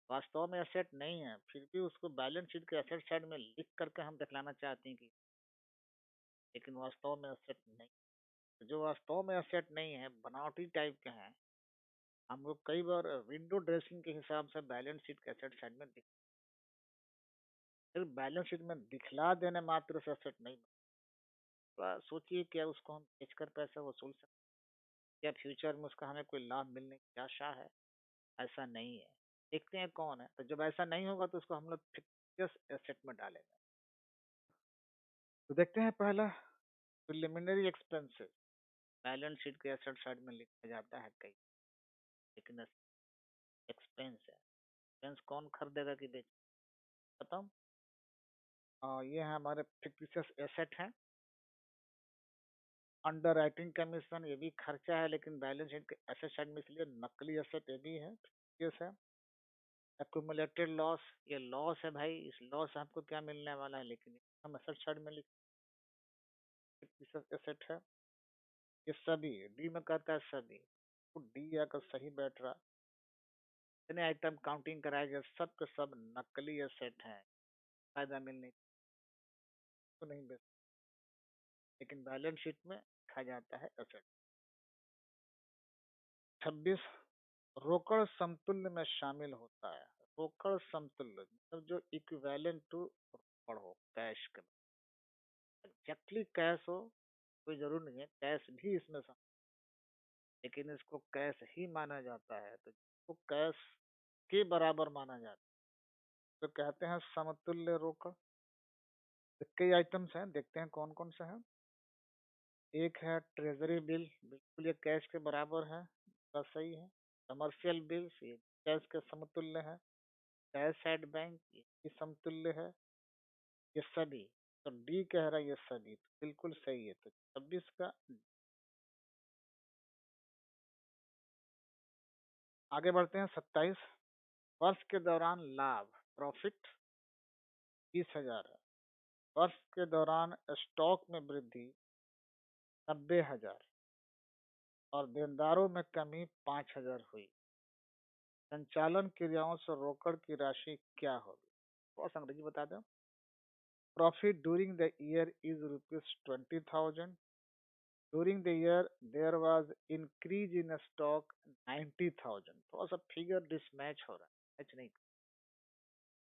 वास्तव में एसेट नहीं है, फिर भी उसको बैलेंस शीट के एसेट साइड में लिख करके हम दिखलाना चाहते हैं कि, लेकिन वास्तव में एसेट नहीं। तो जो वास्तव में एसेट नहीं है, बनावटी टाइप के हैं, हम लोग कई बार विंडो ड्रेसिंग के हिसाब से बैलेंस शीट के एसेट साइड में सिर्फ बैलेंस शीट में दिखला देने मात्र से एसेट नहीं। तो सोचिए क्या उसको हम बेचकर पैसा वसूल सकते हैं, या फ्यूचर में उसका हमें कोई लाभ मिलने की आशा है, ऐसा नहीं है। देखते हैं कौन है, तो जब ऐसा नहीं होगा तो उसको हम लोग फिक्स एसेट में डालेंगे। तो देखते हैं पहला, प्रिलिमिनरी एक्सपेंसेस बैलेंस शीट के एसेट साइड में लिखा जाता है कई, लेकिन एक्सपेंस है, एक्सपेंस कौन खरीदेगा कि बेच, बताओ। ये है हमारे फिक्टिशियस एसेट है। अंडर राइटिंग कमीशन, ये भी खर्चा है लेकिन बैलेंस शीट के एसेट साइड में, इसलिए नकली एसेट ये भी है, फिक्टिशियस है। एक्यूमुलेटेड लॉस, ये लॉस है भाई, इस लॉस से आपको क्या मिलने वाला है, लेकिन हम एसेट साइड में लिख, फिक्टिशियस एसेट है। ये सभी डी में कहता है सभी, तो डी आकर सही बैठ रहा। जितने आइटम काउंटिंग कराए गए सब के सब नकली एसेट हैं, फायदा मिलने को नहीं बेच, लेकिन बैलेंस शीट में लिखा जाता है एसेट। 26, रोकड़ समतुल्य में शामिल होता है। रोकड़ समतुल्य मतलब जो इक्विवेलेंट टू रोकड़ हो, कैश के, एग्जैक्टली कैश हो कोई जरूर नहीं है, कैश भी इसमें शामिल, लेकिन इसको कैश ही माना जाता है। तो इसको कैश के बराबर माना जाता है तो कहते हैं समतुल्य रोकड़। तो कई आइटम्स हैं, देखते हैं कौन कौन से हैं। एक है ट्रेजरी बिल, बिल्कुल ये कैश के बराबर है, बस सही है। कमर्शियल बिल्स, ये कैश के समतुल्य है। कैश एट बैंक, ये भी समतुल्य है। ये सभी, तो डी कह रहा है ये सभी, तो बिल्कुल सही है। तो 26 का। आगे बढ़ते हैं 27, वर्ष के दौरान लाभ, प्रॉफिट 20,000 है। वर्ष के दौरान स्टॉक में वृद्धि 90,000 और देनदारों में कमी 5,000 हुई। संचालन क्रियाओं से रोकड़ की राशि क्या होगी, और अंग्रेजी बता दो। Profit during the year is ₹20,000। During the year there was increase in stock 90,000। थोड़ा सा फिगर डिसमैच हो रहा है, मैच नहीं।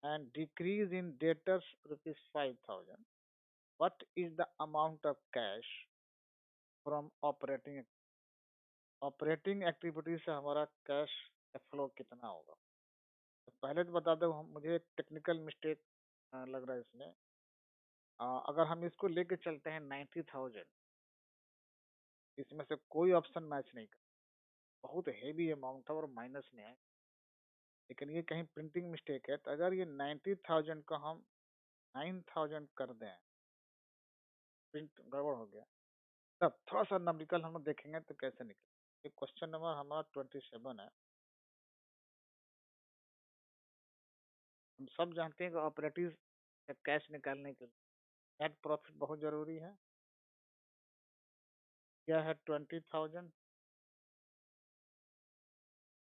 and decrease in debtors rupees 5,000. What is the amount of cash from operating activity से हमारा कैश फ्लो कितना होगा? तो पहले तो बता दो, हम मुझे एक टेक्निकल मिस्टेक लग रहा है इसमें। अगर हम इसको लेके चलते हैं 90,000, इसमें से कोई ऑप्शन मैच नहीं कर, बहुत हेवी अमाउंट है और माइनस में है, लेकिन ये कहीं प्रिंटिंग मिस्टेक है। तो अगर ये 90,000 को हम 9,000 कर दें, प्रिंट गड़बड़ हो गया, तब थोड़ा सा नंबरिकल हम लोग देखेंगे तो कैसे निकले। ये क्वेश्चन नंबर हमारा 27 है। हम सब जानते हैं कि ऑपरेटिव से कैश निकालने के लिए नेट प्रॉफिट बहुत जरूरी है। क्या है 20,000,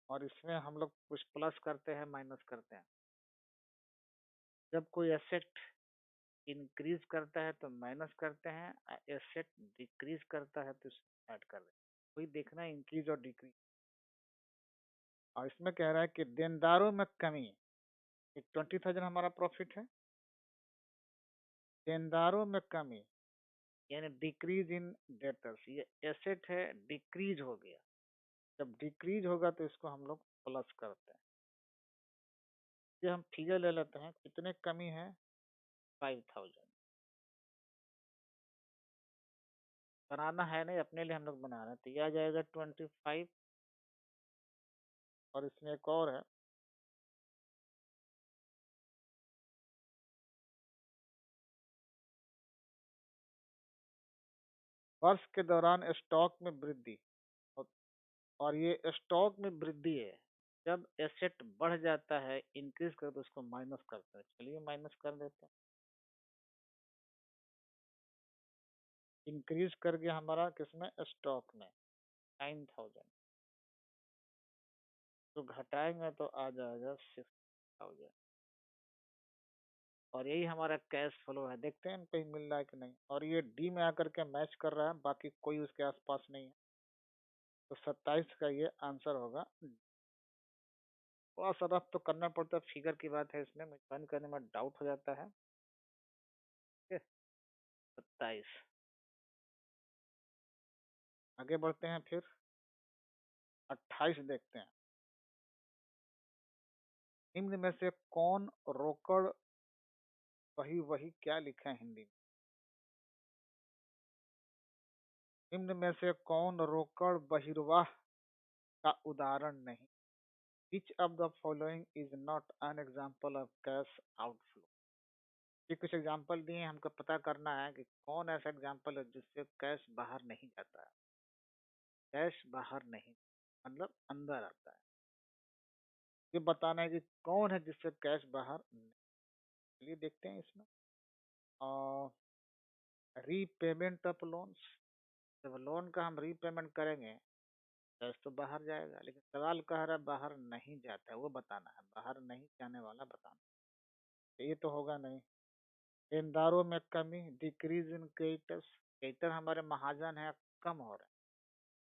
और इसमें हम लोग कुछ प्लस करते हैं माइनस करते हैं। जब कोई एसेट इंक्रीज करता है तो माइनस करते हैं, एसेट डिक्रीज करता है तो ऐड कर देते हैं। कोई देखना है इंक्रीज और डिक्रीज। और इसमें कह रहा है कि देनदारों में कमी, 20,000 हमारा प्रॉफिट है, देनदारों में कमी यानी डिक्रीज इन डेटर्स, ये एसेट है, डिक्रीज हो गया। जब डिक्रीज होगा तो इसको हम लोग प्लस करते हैं। ये हम फिगर ले लेते हैं, कितने कमी है 5,000। बनाना है नहीं, अपने लिए हम लोग बना रहे हैं, तो यह आ जाएगा 25। और इसमें एक और है, वर्ष के दौरान स्टॉक में वृद्धि। और ये स्टॉक में वृद्धि है, जब एसेट बढ़ जाता है इंक्रीज कर तो उसको माइनस करते हैं। चलिए माइनस कर देते हैं। इंक्रीज कर गया हमारा किसमें, स्टॉक में 9,000, तो घटाएंगे तो आ जाएगा 6,000। और यही हमारा कैश फ्लो है। देखते हैं कहीं मिल रहा है कि नहीं। और ये डी में आकर के मैच कर रहा है, बाकी कोई उसके आसपास नहीं है। तो 27 का ये आंसर होगा। थोड़ा सा रफ तो करना पड़ता है, फिगर की बात है, इसमें मुझे करने में डाउट हो जाता है। 27। आगे बढ़ते हैं फिर 28 देखते हैं। निम्न में से कौन रोकड़ वही वही क्या लिखा है हिंदी में? निम्न में से कौन रोकड़ बहिर्वाह का उदाहरण नहीं? Which of the following is not an example of cash outflow? ये कुछ एग्जाम्पल दिए हैं, हमको पता करना है कि कौन ऐसा एग्जाम्पल है जिससे कैश बाहर नहीं जाता है। कैश बाहर नहीं मतलब अंदर आता है। ये बताना है कि कौन है जिससे कैश बाहर नहीं। चलिए देखते हैं इसमें। और रीपेमेंट ऑफ लोन्स, जब लोन का हम रीपेमेंट करेंगे कैश तो बाहर जाएगा, लेकिन सवाल कह रहा है बाहर नहीं जाता है, वो बताना है, बाहर नहीं जाने वाला बताना है। ये तो होगा नहीं। देनदारों में कमी, डिक्रीज इन क्रेडिटर्स, क्रेडिटर हमारे महाजन है, कम हो रहे हैं।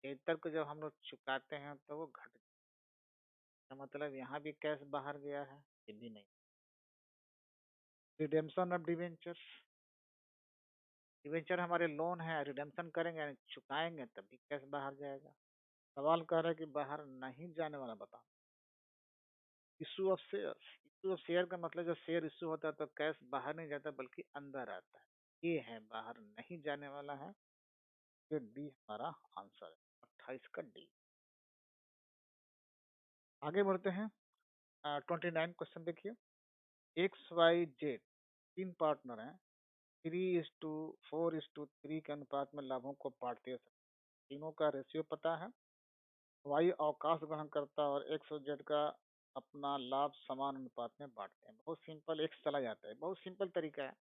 क्रेडिटर को जब हम लोग चुकाते हैं तो वो घट, तो मतलब यहाँ भी कैश बाहर गया है, ये भी नहीं। रिडेम्पशन ऑफ डिवेंचर्स, डिवेंचर हमारे लोन है, रिडेम्पशन करेंगे यानी चुकाएंगे तब भी कैश बाहर जाएगा। सवाल कह रहा है कि बाहर नहीं जाने वाला बताओ। Issue of share, issue of share का मतलब जब शेयर इशू होता है तो कैश बाहर नहीं जाता बल्कि अंदर आता है। ये है बाहर नहीं जाने वाला है। ये डी हमारा आंसर है, 28 का डी। आगे बढ़ते हैं 29 क्वेश्चन देखिए। XYZ तीन पार्टनर हैं, 3:4:3 के अनुपात में लाभों को बांटते हैं। तीनों का रेशियो पता है। वाई अवकाश ग्रहण करता है और एक्स और जेड का अपना लाभ समान अनुपात में बांटते हैं। बहुत सिंपल, एक्स चला जाता है, बहुत सिंपल तरीका है।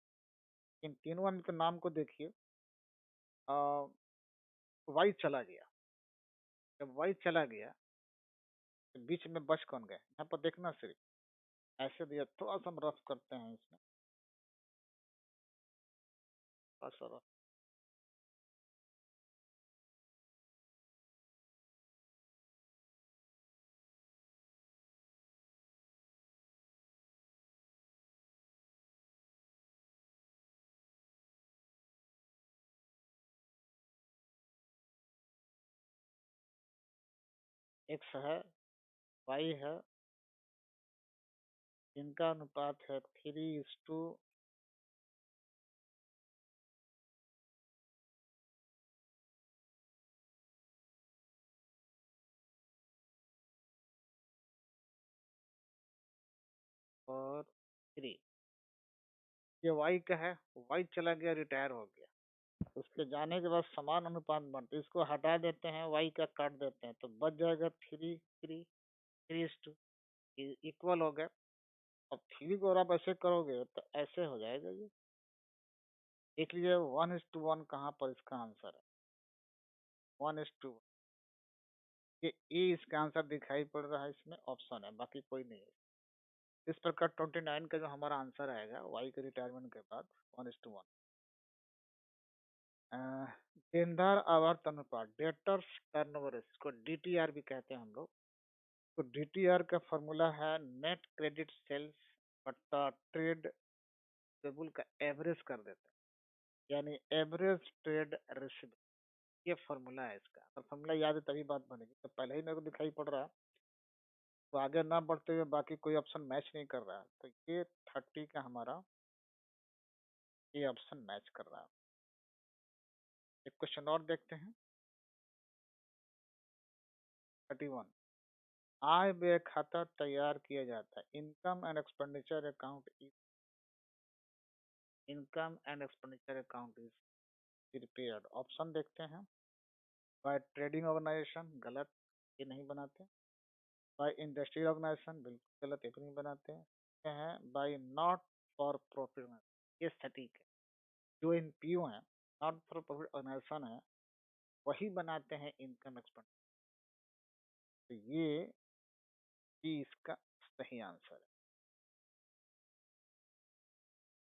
इन तीनों के नाम को देखिए। वाई चला गया, जब वाई चला गया तो बीच में बच कौन गए, यहाँ पर देखना सिर्फ ऐसे दिया। थोड़ा सा हम रफ करते हैं इसमें, थोड़ा सा रफ। एक्स है, वाई है, इनका अनुपात है 3:, और 3। ये वाई का है, वाई चला गया, रिटायर हो गया, उसके जाने के बाद समान अनुपात बनते, इसको हटा देते हैं, वाई का काट देते हैं, तो बच जाएगा 3:3 इक्वल हो गया। अब 3 को और आप ऐसे करोगे तो ऐसे हो जाएगा ये। देख लीजिए 1:1 कहाँ पर इसका आंसर है, 1:1। ये ए इसका आंसर दिखाई पड़ रहा है, इसमें ऑप्शन है, बाकी कोई नहीं है। इस प्रकार 29 का जो हमारा आंसर आएगा वाई के रिटायरमेंट के बाद 1:1। देनदार आवर्त अनुपात, डेटर्स टर्नओवर, इसको डीटीआर भी कहते हैं हम लोग। तो डीटीआर का फॉर्मूला है नेट क्रेडिट सेल्स बट्टा ट्रेड पेबल का एवरेज कर देते हैं, यानी एवरेज ट्रेड रिसीव। ये फॉर्मूला है इसका, अगर फॉर्मूला याद है तभी बात बनेगी। तो पहले ही मेरे को दिखाई पड़ रहा है, तो आगे ना बढ़ते हुए बाकी कोई ऑप्शन मैच नहीं कर रहा है, तो ये 30 का हमारा ये ऑप्शन मैच कर रहा है। एक क्वेश्चन और देखते हैं, 31। आय व्यय खाता तैयार किया जाता है, income and expenditure account is, income and expenditure account is prepared. Option देखते हैं, बाय ट्रेडिंग ऑर्गेनाइजेशन, गलत, ये नहीं बनाते। बाय इंडस्ट्रियल ऑर्गेनाइजेशन, बिल्कुल गलत, ये भी नहीं बनाते हैं। बाय नॉट फॉर प्रॉफिट, ये सटीक है। जो एनपीओ है, नॉट फॉर प्रॉफिट ऑर्गेनाइजेशन है, वही बनाते हैं इनकम एक्सपेंडिचर। तो ये भी इसका सही आंसर है।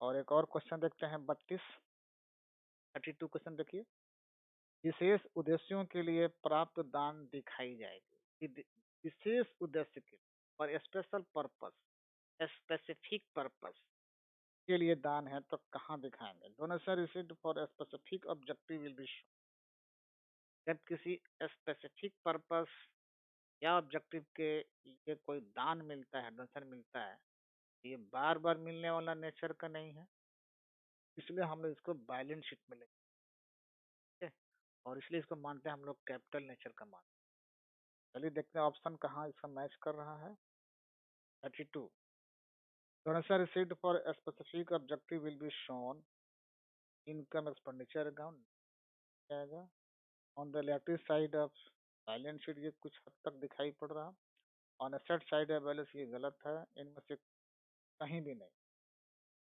और एक और क्वेश्चन देखते हैं, 32 क्वेश्चन देखिए। विशेष उद्देश्यों के लिए प्राप्त दान दिखाई जाएगी, विशेष उद्देश्य के और स्पेशल पर्पस, स्पेसिफिक पर्पस के लिए दान है तो कहाँ दिखाएंगे। Donation received for specific objective will be shown. जब किसी स्पेसिफिक पर्पस या ऑब्जेक्टिव के लिए कोई दान मिलता है, डोनेशन मिलता है, ये बार बार मिलने वाला नेचर का नहीं है, इसलिए हम लोग इसको बैलेंस शीट में लेते हैं, और इसलिए इसको मानते हैं हम लोग कैपिटल नेचर का मानते हैं। चलिए देखते हैं ऑप्शन कहाँ इसका मैच कर रहा है। 32। Donation received for specific objective will be shown income expenditure account जाएगा। On the left side of balance sheet ये कुछ हद तक दिखाई पड़ रहा है, on asset side of balance ये गलत है, इनमें से कहीं भी नहीं।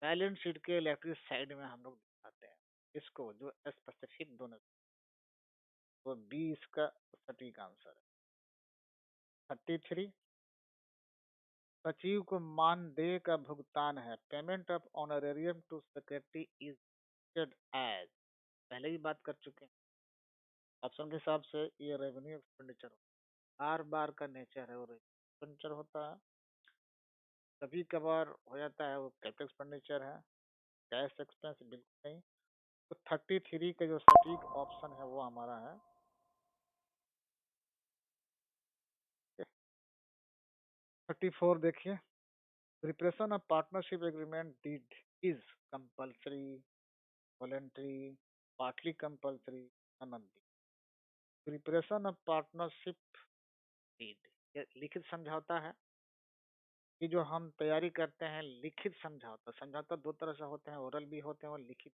बैलेंस शीट के लेफ्ट साइड में हम लोग दिखाते हैं इसको, जो स्पेसिफिक डोनेशन, तो बी इसका सटीक आंसर है। 33। सचिव को मानदेय का भुगतान है, payment of honorarium to secretary is as, पहले ही बात कर चुके हैं। ऑप्शन के हिसाब से ये रेवेन्यू एक्सपेंडिचर, बार बार का नेचर है और एक्सपेंडिचर होता है, कभी कभार हो जाता है वो कैपिटल एक्सपेंडिचर है, कैश एक्सपेंस बिल्कुल नहीं। तो 33 का जो सटीक ऑप्शन है वो हमारा है। 34 देखिए, preparation of partnership agreement deed is compulsory, voluntary, partly compulsory, अनंती। प्रिपरेशन ऑफ पार्टनरशिप डीड, ये लिखित समझौता है, कि जो हम तैयारी करते हैं लिखित समझौता। समझौता दो तरह से होते हैं, ओरल भी होते हैं और लिखित।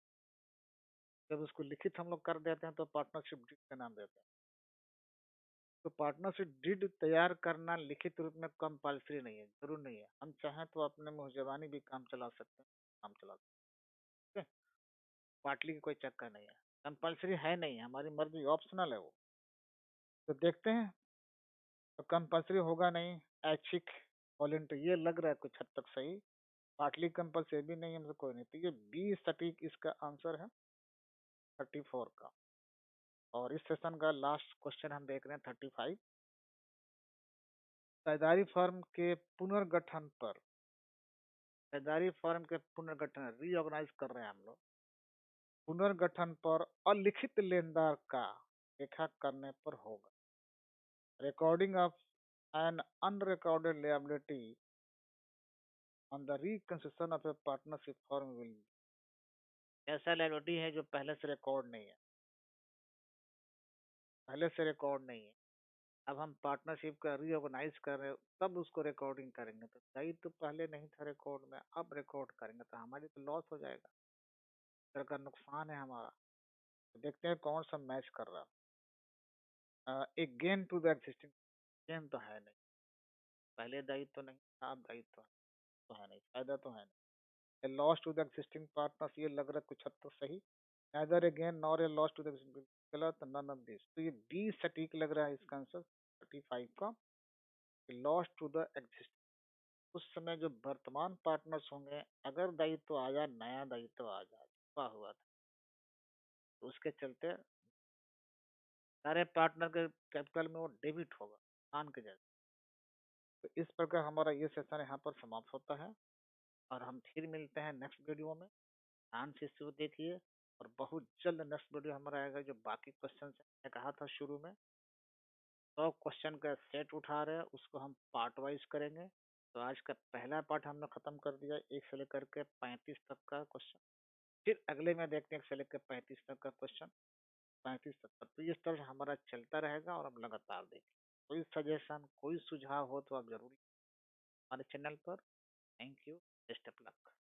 जब उसको लिखित हम लोग कर देते हैं तो पार्टनरशिप डीड का नाम देते हैं। तो पार्टनरशिप डीड तैयार करना लिखित रूप में कंपल्सरी नहीं है, जरूर नहीं है, हम चाहें तो अपने मुँह जबानी भी काम चला सकते हैं, काम चला सकते हैं। पार्टली की कोई चक्कर नहीं है, कंपल्सरी है नहीं, हमारी मर्जी, ऑप्शनल है वो। तो देखते हैं, तो कंपल्सरी होगा नहीं, ऐच्छिक, वॉलंटरी, ये लग रहा है कुछ हद तक सही। पार्टली कंपल्सरी भी नहीं है, मतलब कोई नहीं, तो ये बी सटीक इसका आंसर है 34 का। और इस सेशन का लास्ट क्वेश्चन हम देख रहे हैं 35। साझेदारी फर्म के पुनर्गठन पर, साझेदारी फर्म के पुनर्गठन, रीऑर्गेनाइज कर रहे हैं हम लोग, पुनर्गठन पर अलिखित लेनदार का देखा करने पर होगा। Recording of an unrecorded liability on the reconstruction of a partnership firm will ऐसा लाइबिलिटी है जो पहले से रिकॉर्ड नहीं है। अब हम पार्टनरशिप का रीऑर्गेनाइज कर रहे हो तब उसको रिकॉर्डिंग करेंगे, तो दायित्व तो पहले नहीं था रिकॉर्ड में, अब रिकॉर्ड करेंगे तो हमारी तो लॉस हो जाएगा, तरह का नुकसान है हमारा। तो देखते हैं कौन सा मैच कर रहा है। एक gain to the existing, gain तो है नहीं, पहले दायित्व तो नहीं था, अब दायित्व तो है नहीं, फायदा तो है नहीं। Loss to the existing partners, ये लग रहा है कुछ हद तो सही। neither a gain nor a loss to the गलत, none of this, तो ये बी सटीक लग रहा है इसका आंसर 35 का। लॉस टू द एग्जिस्टिंग, उस समय जो वर्तमान पार्टनर्स होंगे अगर दायित्व आ जाए, नया दायित्व आ जाए, छुपा हुआ था, तो उसके चलते सारे पार्टनर के कैपिटल में वो डेबिट होगा, नुकसान के जैसे। तो इस प्रकार हमारा ये सेशन यहाँ पर समाप्त होता है, और हम फिर मिलते हैं नेक्स्ट वीडियो में। ध्यान से इसको देखिए, और बहुत जल्द नेक्स्ट वीडियो हमारा आएगा जो बाकी क्वेश्चन है। मैंने कहा था शुरू में 100 क्वेश्चन का सेट उठा रहे हैं, उसको हम पार्ट वाइज करेंगे। तो आज का पहला पार्ट हमने खत्म कर दिया, 1 से लेकर के 35 तक का क्वेश्चन। फिर अगले में देखते हैं 1 से लेकर 35 तक का क्वेश्चन, 35 तक का। तो इस तरह से हमारा चलता रहेगा और हम लगातार देखें। कोई सजेशन, कोई सुझाव हो तो आप जरूर हमारे चैनल पर। Thank you, best of luck.